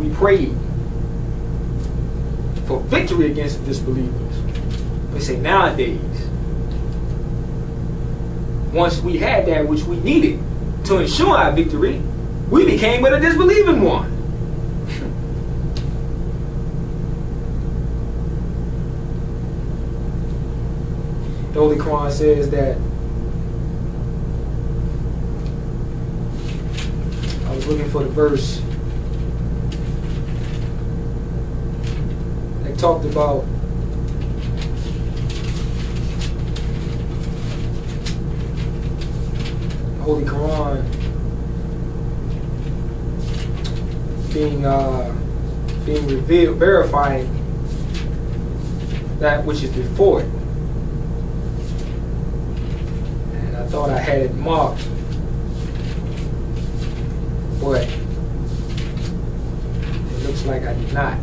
we prayed for victory against the disbelievers. We say nowadays, once we had that which we needed to ensure our victory, we became with a disbelieving one. The Holy Quran says that, I was looking for the verse that talked about the Holy Quran being revealed, verifying that which is before it. And I thought I had it marked, but it looks like I did not.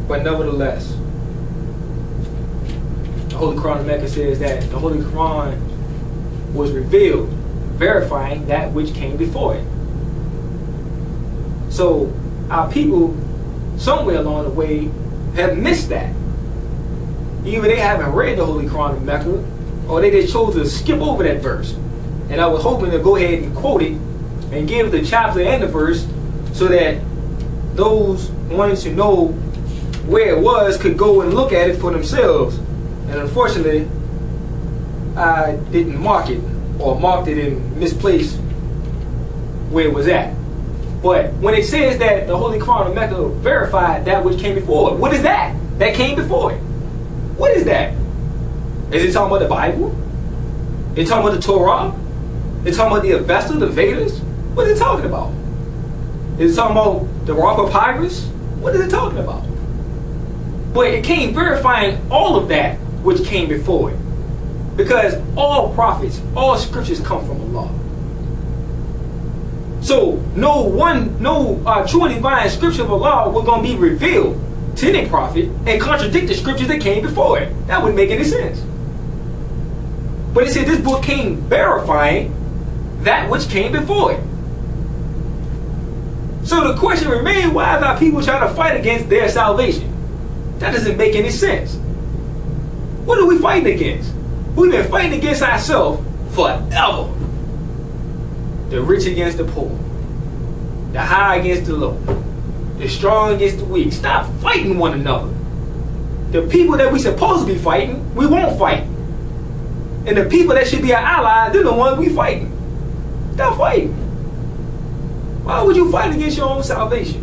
But nevertheless, the Holy Quran of Mecca says that the Holy Quran was revealed, verifying that which came before it. So our people, somewhere along the way, have missed that. Either they haven't read the Holy Quran of Mecca, or they just chose to skip over that verse. And I was hoping to go ahead and quote it and give the chapter and the verse so that those wanting to know where it was could go and look at it for themselves. And unfortunately, I didn't mark it, or marked it in misplaced where it was at. But when it says that the Holy Quran of Mecca verified that which came before it, what is that? That came before it. What is that? Is it talking about the Bible? Is it talking about the Torah? Is it talking about the Avesta, the Vedas? What is it talking about? Is it talking about the raw papyrus? What is it talking about? But it came verifying all of that which came before it. Because all prophets, all scriptures come from Allah. So no true and divine scripture of Allah was going to be revealed to any prophet and contradict the scriptures that came before it. That wouldn't make any sense. But it said this book came verifying that which came before it. So the question remains, why is our people trying to fight against their salvation? That doesn't make any sense. What are we fighting against? We've been fighting against ourselves forever. The rich against the poor. The high against the low. The strong against the weak. Stop fighting one another. The people that we're supposed to be fighting, we won't fight. And the people that should be our allies, they're the ones we fighting. Stop fighting. Why would you fight against your own salvation?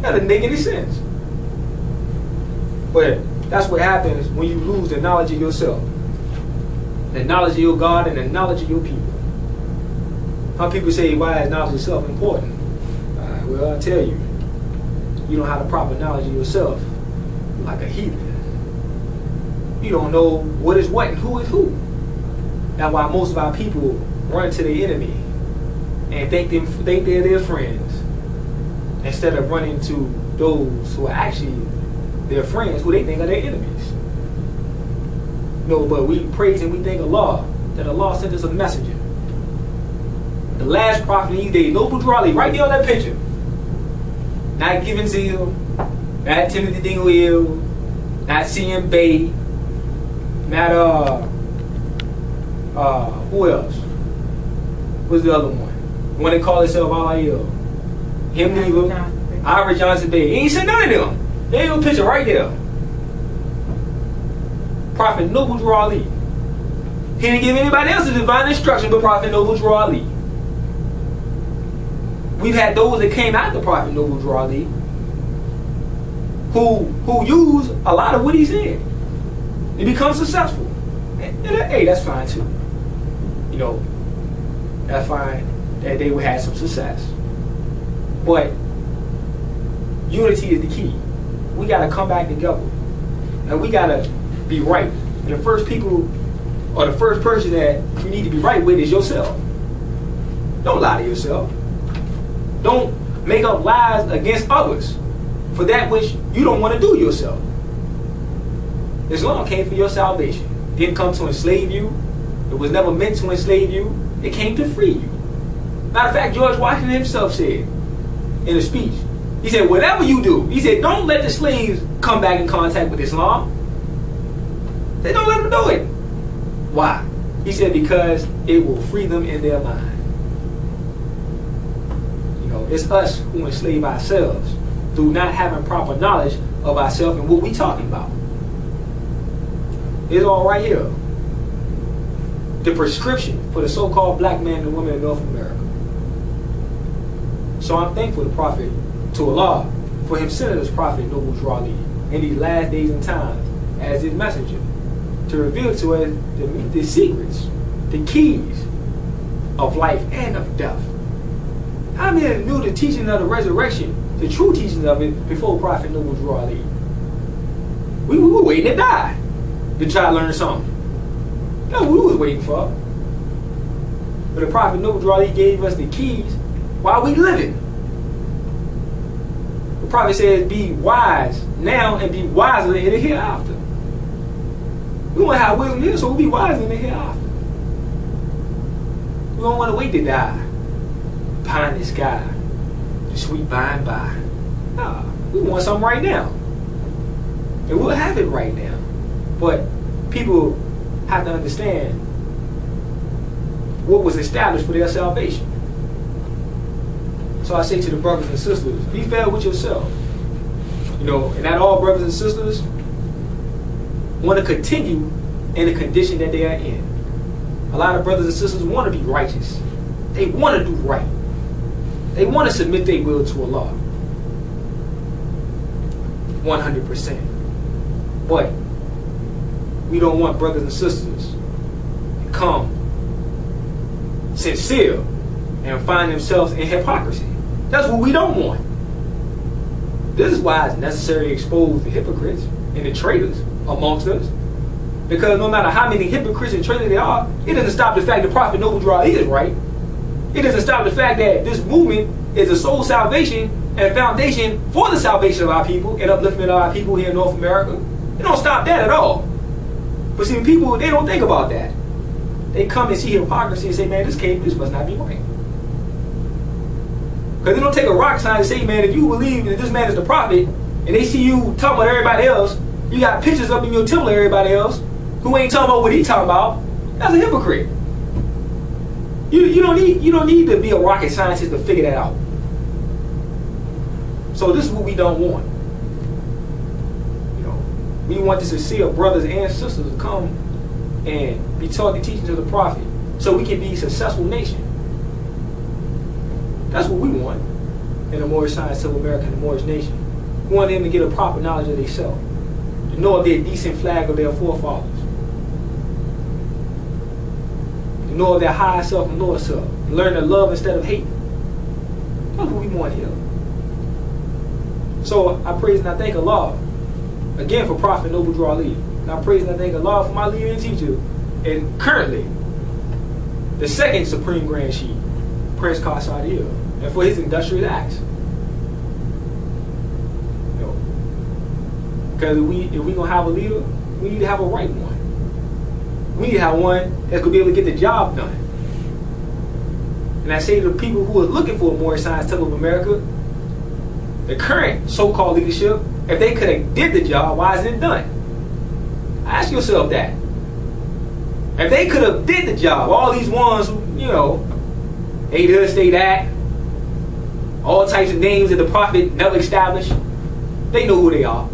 That doesn't make any sense. But that's what happens when you lose the knowledge of yourself, the knowledge of your God, and the knowledge of your people. Some people say, why is knowledge of self important? Well, I'll tell you, you don't have the proper knowledge of yourself, you're like a heathen. You don't know what is what and who is who. That's why most of our people run to the enemy and think they're their friends, instead of running to those who are actually their friends, who they think are their enemies. No, but we praise and we thank Allah that Allah sent us a messenger. The last prophet in these days, no Budrali, right there on that picture. Not Given Zeal, not Timothy Dingle, not CM Bey, not who else? What's the other one? The one that called himself Al-Ayil. Him neither. Ira Johnson Bey. He ain't said none of them. There you go, picture right there. Prophet Noble Drew Ali. He didn't give anybody else a divine instruction but Prophet Noble Drew Ali. We've had those that came after Prophet Noble Drew Ali who use a lot of what he said. They become successful. And hey, that's fine too. You know, that's fine that they would have some success. But unity is the key. We got to come back together. And we got to be right. And the first people, or the first person that you need to be right with is yourself. Don't lie to yourself. Don't make up lies against others for that which you don't want to do yourself. Islam came for your salvation. Didn't come to enslave you. It was never meant to enslave you. It came to free you. Matter of fact, George Washington himself said in a speech, he said, whatever you do, he said, don't let the slaves come back in contact with Islam. They don't let them do it. Why? He said, because it will free them in their mind. You know, it's us who enslave ourselves through not having proper knowledge of ourselves and what we talking about. It's all right here. The prescription for the so-called black man and woman in North America. So I'm thankful to Allah for him sending us Prophet Noble Drali in these last days and times as his messenger to reveal to us the secrets, the keys of life and of death. How many knew the teaching of the resurrection, the true teachings of it, before Prophet Noble Drali? We were waiting to die to try to learn something. No, we was waiting for. But the Prophet Noble Drali gave us the keys while we living. The Prophet says, be wise now and be wiser in the hereafter. We want to have wisdom here, so we'll be wiser in the hereafter. We don't want to wait to die. Pie in the sky. The sweet by and by. Nah, we want something right now. And we'll have it right now. But people have to understand what was established for their salvation. So I say to the brothers and sisters, be fair with yourself. You know, and that all brothers and sisters want to continue in the condition that they are in. A lot of brothers and sisters want to be righteous. They want to do right. They want to submit their will to Allah. 100%. But we don't want brothers and sisters to come sincere and find themselves in hypocrisy. That's what we don't want. This is why it's necessary to expose the hypocrites and the traitors amongst us. Because no matter how many hypocrites and traitors there are, it doesn't stop the fact that Prophet Noble Drali is right. It doesn't stop the fact that this movement is a soul salvation and foundation for the salvation of our people and upliftment of our people here in North America. It don't stop that at all. But see, people, they don't think about that. They come and see hypocrisy and say, man, this must not be right. Because they don't take a rocket scientist and say, man, if you believe that this man is the prophet, and they see you talking about everybody else, you got pictures up in your temple of everybody else, who ain't talking about what he talking about, that's a hypocrite. You don't need to be a rocket scientist to figure that out. So this is what we don't want. You know, we want the sincere brothers and sisters to come and be taught the teachings of the prophet so we can be a successful nation. That's what we want in the Moorish science of America and the Moorish nation. We want them to get a proper knowledge of themselves, to know of their decent flag of their forefathers, to know of their higher self and lower self, to learn to love instead of hate. That's what we want here. So I praise and I thank Allah again for Prophet Noble Drali. And I praise and I thank Allah for my leader and teacher, and currently the second Supreme Grand Sheik, Prince Qasadir, and for his industrious acts. You know, because if we gonna have a leader, we need to have a right one. We need to have one that's gonna be able to get the job done. And I say to the people who are looking for a Moorish Science Temple of America, the current so-called leadership, if they could have did the job, why isn't it done? Ask yourself that. If they could have did the job, all these ones who, you know, they this, they that, all types of names that the prophet never established, they know who they are.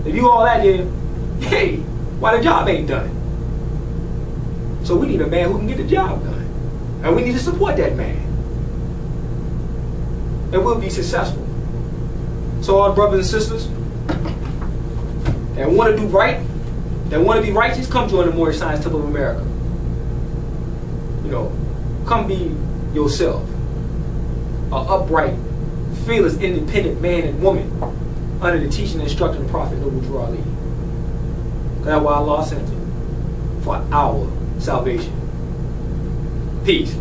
If you all that, then, hey, why the job ain't done? So we need a man who can get the job done. And we need to support that man. And we'll be successful. So all brothers and sisters that want to do right, that want to be righteous, come join the Moorish Science Temple of America. You know, come be yourself. An upright, fearless, independent man and woman under the teaching and instruction of Prophet Noble Drali. That's why Allah sent him, for our salvation. Peace.